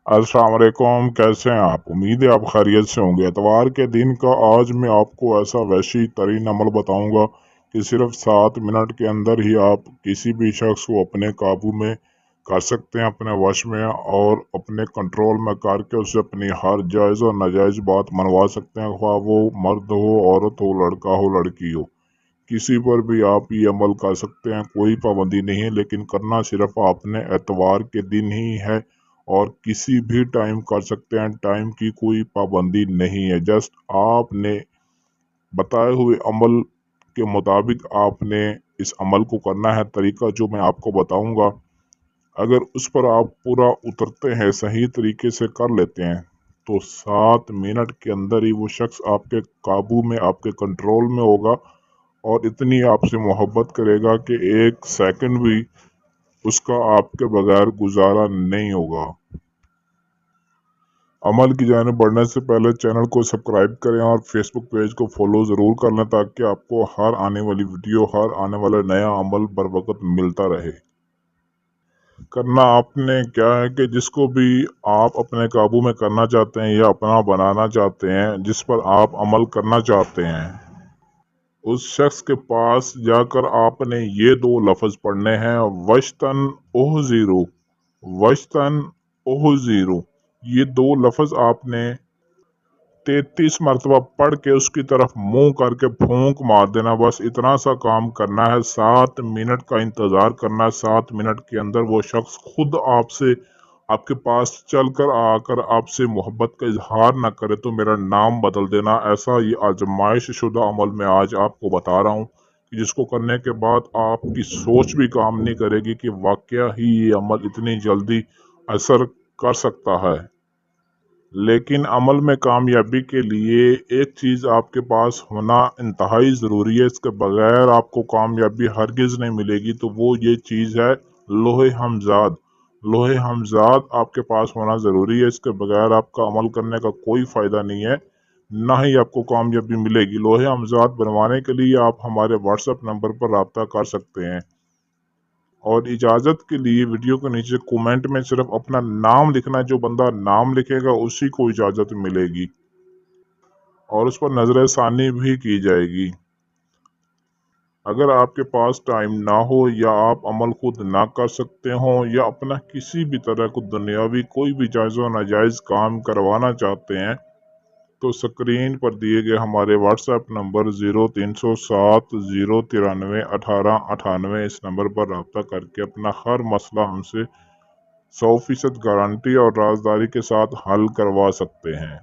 अस्सलाम वालेकुम। कैसे हैं आप? उम्मीद है आप खैरियत से होंगे। एतवार के दिन का आज मैं आपको ऐसा वहशी तरीन अमल बताऊंगा कि सिर्फ 7 मिनट के अंदर ही आप किसी भी शख्स को अपने काबू में कर सकते हैं, अपने वश में, और अपने कंट्रोल में करके उससे अपनी हर जायज़ और नाजायज़ बात मनवा सकते हैं, ख्वाह वो मर्द हो, औरत हो, लड़का हो, लड़की हो। किसी पर भी आप ये अमल कर सकते हैं, कोई पाबंदी नहीं है, लेकिन करना सिर्फ आपने एतवार के दिन ही है और किसी भी टाइम कर सकते हैं। टाइम की कोई पाबंदी नहीं है। जस्ट आपने बताए हुए अमल के मुताबिक आपने इस अमल को करना है। तरीका जो मैं आपको बताऊंगा, अगर उस पर आप पूरा उतरते हैं, सही तरीके से कर लेते हैं, तो 7 मिनट के अंदर ही वो शख्स आपके काबू में, आपके कंट्रोल में होगा और इतनी आपसे मोहब्बत करेगा कि 1 सेकंड भी उसका आपके बगैर गुजारा नहीं होगा। अमल की जाने बढ़ने से पहले चैनल को सब्सक्राइब करें और फेसबुक पेज को फॉलो ज़रूर कर लें, ताकि आपको हर आने वाली वीडियो, हर आने वाला नया अमल बर वक्त मिलता रहे। करना आपने क्या है कि जिसको भी आप अपने काबू में करना चाहते हैं या अपना बनाना चाहते हैं, जिस पर आप अमल करना चाहते हैं, उस शख्स के पास जाकर आपने ये 2 लफ्ज़ पढ़ने हैं, वश्तन ओह ज़ीरो, वश्तन ओह ज़ीरो। ये 2 लफ्ज़ आपने 33 मरतबा पढ़ के उसकी तरफ मुंह करके फूंक मार देना। बस इतना सा काम करना है। 7 मिनट का इंतज़ार करना है। 7 मिनट के अंदर वो शख्स खुद आपसे, आपके पास चलकर आकर आपसे मोहब्बत का इजहार ना करे तो मेरा नाम बदल देना। ऐसा ये आजमाइश शुदा अमल मैं आज आपको बता रहा हूँ कि जिसको करने के बाद आपकी सोच भी काम नहीं करेगी कि वाकया ही ये अमल इतनी जल्दी असर कर सकता है। लेकिन अमल में कामयाबी के लिए एक चीज़ आपके पास होना इंतहाई ज़रूरी है। इसके बगैर आपको कामयाबी हरगिज़ नहीं मिलेगी। तो वो ये चीज़ है लोहे हमजाद। लोहे हमजाद आपके पास होना ज़रूरी है। इसके बगैर आपका अमल करने का कोई फ़ायदा नहीं है, ना ही आपको कामयाबी मिलेगी। लोहे हमजाद बनवाने के लिए आप हमारे व्हाट्सएप नंबर पर रब्ता कर सकते हैं। और इजाज़त के लिए वीडियो के नीचे कमेंट में सिर्फ अपना नाम लिखना है। जो बंदा नाम लिखेगा उसी को इजाज़त मिलेगी और उस पर नजर षानी भी की जाएगी। अगर आपके पास टाइम ना हो या आप अमल खुद ना कर सकते हो या अपना किसी भी तरह को दुनियावी कोई भी जायज़ व नाजायज़ काम करवाना चाहते हैं, तो स्क्रीन पर दिए गए हमारे व्हाट्सएप नंबर 0307 093 1898 इस नंबर पर रब्ता करके अपना हर मसला हमसे 100% गारंटी और राजदारी के साथ हल करवा सकते हैं।